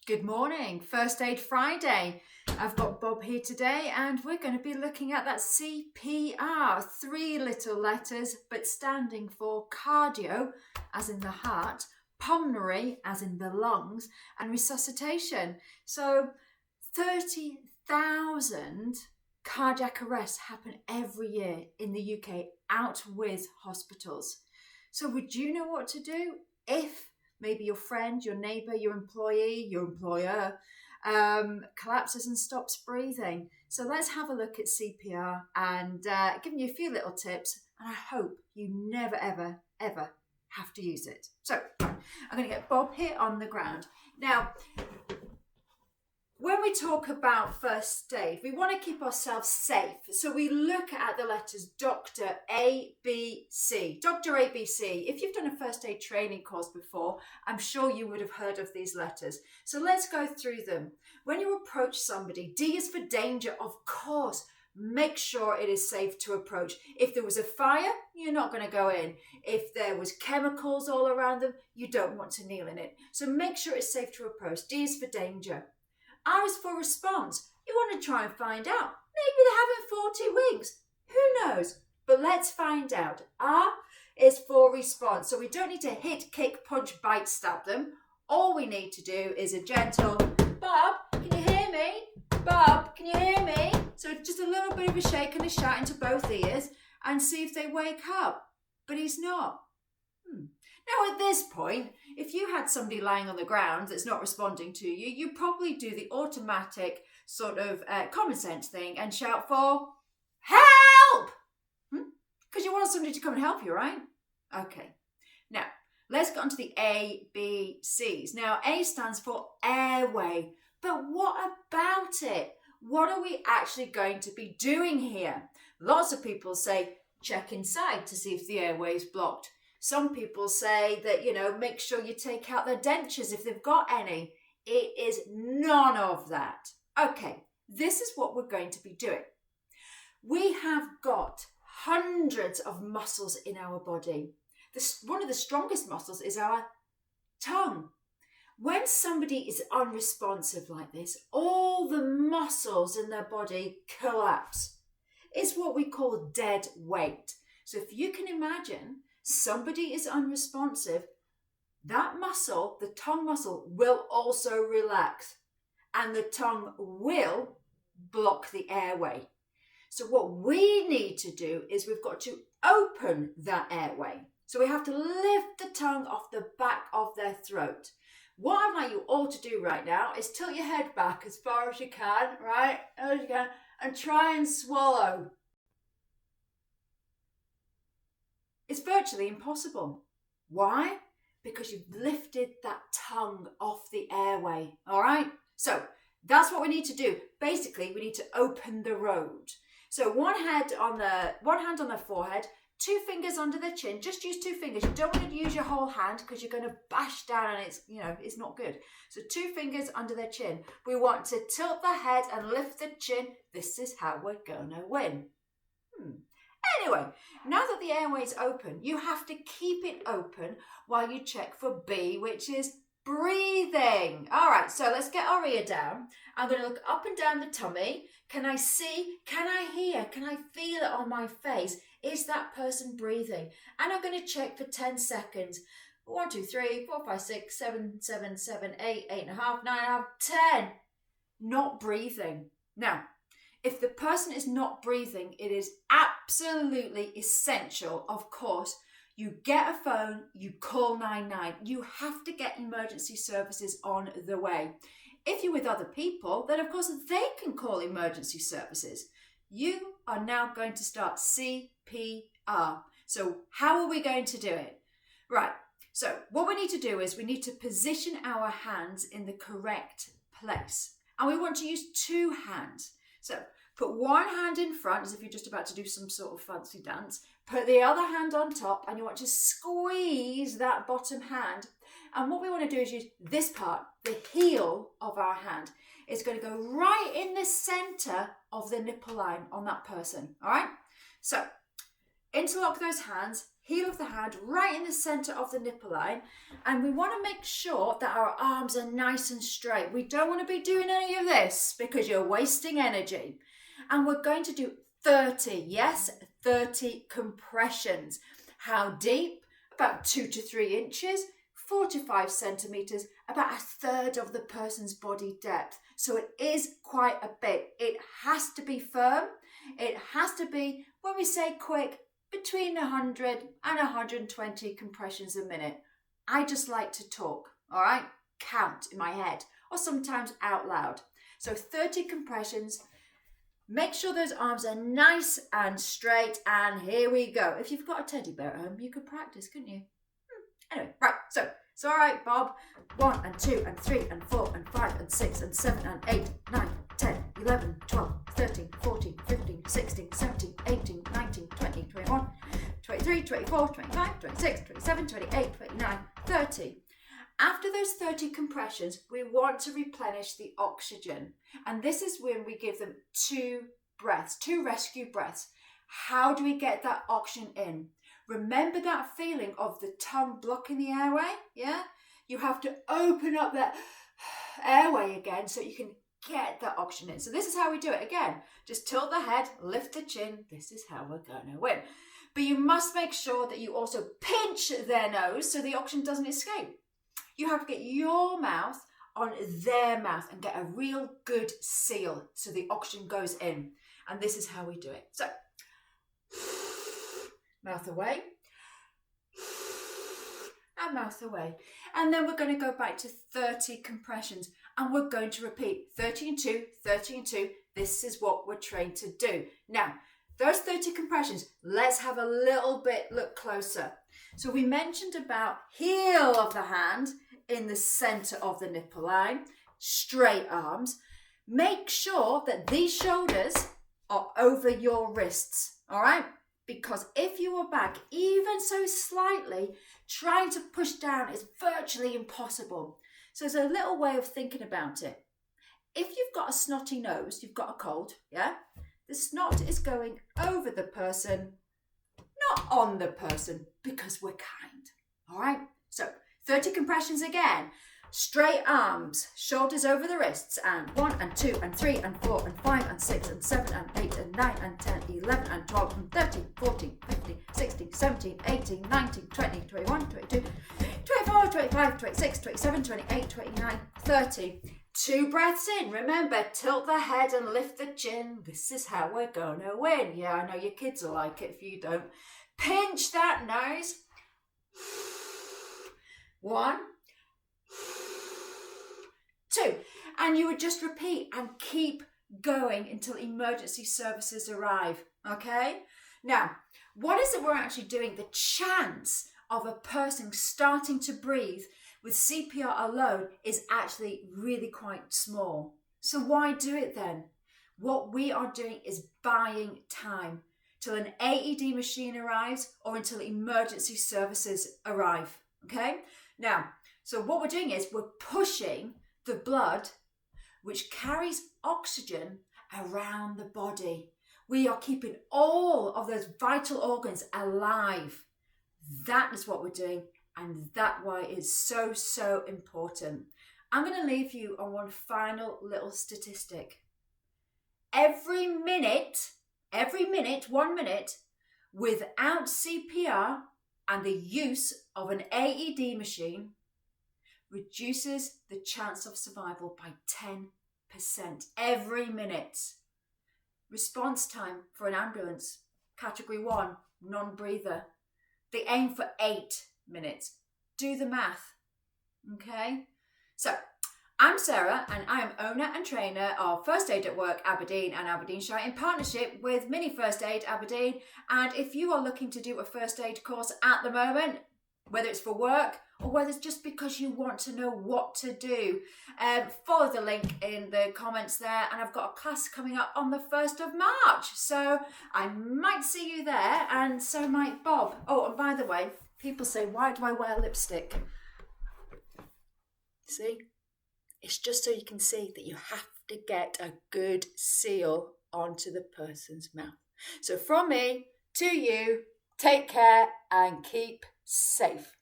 Good morning, First Aid Friday. I've got Bob here today and we're going to be looking at that CPR, 3 little letters but standing for cardio, as in the heart, pulmonary, as in the lungs, and resuscitation. So 30,000 cardiac arrests happen every year in the UK out with hospitals. So would you know what to do if maybe your friend, your neighbour, your employee, your employer collapses and stops breathing? So let's have a look at CPR and giving you a few little tips, and I hope you never, ever, ever have to use it. So I'm going to get Bob here on the ground. Now, when we talk about first aid, we want to keep ourselves safe. So we look at the letters Dr. ABC. Dr. ABC. If you've done a first aid training course before, I'm sure you would have heard of these letters. So let's go through them. When you approach somebody, D is for danger, of course. Make sure it is safe to approach. If there was a fire, you're not going to go in. If there was chemicals all around them, you don't want to kneel in it. So make sure it's safe to approach. D is for danger. R is for response. You want to try and find out. Maybe they're having 40 winks. Who knows? But let's find out. R is for response. So we don't need to hit, kick, punch, bite, stab them. All we need to do is a gentle, Bob, can you hear me? Bob, can you hear me? So just a little bit of a shake and a shout into both ears and see if they wake up. But he's not. Now at this point, if you had somebody lying on the ground that's not responding to you, you probably do the automatic sort of common sense thing and shout for help! Because you want somebody to come and help you, right? Okay. Now, let's get on to the ABCs. Now, A stands for airway. But what about it? What are we actually going to be doing here? Lots of people say, check inside to see if the airway is blocked. Some people say that, make sure you take out their dentures if they've got any. It is none of that. Okay, this is what we're going to be doing. We have got hundreds of muscles in our body. One of the strongest muscles is our tongue. When somebody is unresponsive like this, all the muscles in their body collapse. It's what we call dead weight. So if you can imagine somebody is unresponsive, that muscle, the tongue muscle, will also relax and the tongue will block the airway. So what we need to do is we've got to open that airway. So we have to lift the tongue off the back of their throat. What I'd like you all to do right now is tilt your head back as far as you can, right? As you can, and try and swallow. It's virtually impossible. Why? Because you've lifted that tongue off the airway, all right? So that's what we need to do. Basically, we need to open the road. So one hand on the forehead, 2 fingers under the chin. Just use 2 fingers. You don't want to use your whole hand because you're going to bash down and it's not good. So 2 fingers under their chin. We want to tilt the head and lift the chin. This is how we're going to win. Anyway, now that the airway's open, you have to keep it open while you check for B, which is breathing. All right, so let's get our ear down. I'm going to look up and down the tummy. Can I see? Can I hear? Can I feel it on my face? Is that person breathing? And I'm going to check for 10 seconds. 1, 2, 3, 4, 5, 6, 7, 7, 7, 8, 8.5, 9.5, 10. Not breathing. Now, if the person is not breathing, it is absolutely essential, of course, you get a phone, you call 999. You have to get emergency services on the way. If you're with other people, then of course they can call emergency services. You are now going to start CPR. So how are we going to do it? Right, so what we need to do is we need to position our hands in the correct place. And we want to use 2 hands. So put one hand in front as if you're just about to do some sort of fancy dance. Put the other hand on top and you want to squeeze that bottom hand. And what we want to do is use this part, the heel of our hand. It's going to go right in the center of the nipple line on that person. All right? So interlock those hands, heel of the hand right in the center of the nipple line, and we want to make sure that our arms are nice and straight. We don't want to be doing any of this because you're wasting energy. And we're going to do 30, yes, 30 compressions. How deep? About 2 to 3 inches, 4 to 5 centimeters, about a third of the person's body depth. So it is quite a bit. It has to be firm. It has to be, when we say quick, between 100 and 120 compressions a minute. I just like to talk, all right? Count in my head or sometimes out loud. So 30 compressions. Make sure those arms are nice and straight, and here we go. If you've got a teddy bear at home, you could practice, couldn't you? Anyway, right, so it's all right, Bob. 1 and 2 and 3 and 4 and 5 and 6 and 7 and 8, 9, 10, 11, 12, 13, 14, 15, 16, 17, 18, 19, 20, 21, 23, 24, 25, 26, 27, 28, 29, 30. After those 30 compressions, we want to replenish the oxygen. And this is when we give them 2 breaths, 2 rescue breaths. How do we get that oxygen in? Remember that feeling of the tongue blocking the airway? Yeah? You have to open up that airway again so you can get that oxygen in. So this is how we do it. Again, just tilt the head, lift the chin. This is how we're going to win. But you must make sure that you also pinch their nose so the oxygen doesn't escape. You have to get your mouth on their mouth and get a real good seal so the oxygen goes in. And this is how we do it. So, mouth away, and mouth away. And then we're going to go back to 30 compressions, and we're going to repeat 30 and 2, 30 and 2. This is what we're trained to do. Now, those 30 compressions, let's have a little bit look closer. So we mentioned about heel of the hand in the center of the nipple line, straight arms. Make sure that these shoulders are over your wrists, all right? Because if you are back even so slightly, trying to push down is virtually impossible. So there's a little way of thinking about it. If you've got a snotty nose, you've got a cold, yeah? The snot is going over the person, not on the person, because we're kind, all right? So 30 compressions again. Straight arms, shoulders over the wrists, and 1 and 2 and 3 and 4 and 5 and 6 and 7 and 8 and 9 and 10, 11 and 12 and 13, 14, 15, 16, 17, 18, 19, 20, 21, 22, 24, 25, 26, 27, 28, 29, 30. 2 breaths in. Remember, tilt the head and lift the chin. This is how we're going to win. Yeah, I know your kids will like it if you don't. Pinch that nose. 1, 2, and you would just repeat and keep going until emergency services arrive, okay? Now, what is it we're actually doing? The chance of a person starting to breathe with CPR alone is actually really quite small. So why do it then? What we are doing is buying time till an AED machine arrives or until emergency services arrive, okay? Now, so what we're doing is we're pushing the blood, which carries oxygen around the body. We are keeping all of those vital organs alive. That is what we're doing, and that's why it's so, so important. I'm going to leave you on one final little statistic. Every minute, 1 minute, without CPR and the use of an AED machine reduces the chance of survival by 10% every minute. Response time for an ambulance, category 1, non-breather. They aim for 8 minutes. Do the math, okay? So, I'm Sarah, and I am owner and trainer of First Aid at Work Aberdeen and Aberdeenshire in partnership with Mini First Aid Aberdeen. And if you are looking to do a first aid course at the moment, whether it's for work or whether it's just because you want to know what to do, follow the link in the comments there. And I've got a class coming up on the 1st of March. So I might see you there, and so might Bob. Oh, and by the way, people say, why do I wear lipstick? See? It's just so you can see that you have to get a good seal onto the person's mouth. So from me to you, Take care and keep safe.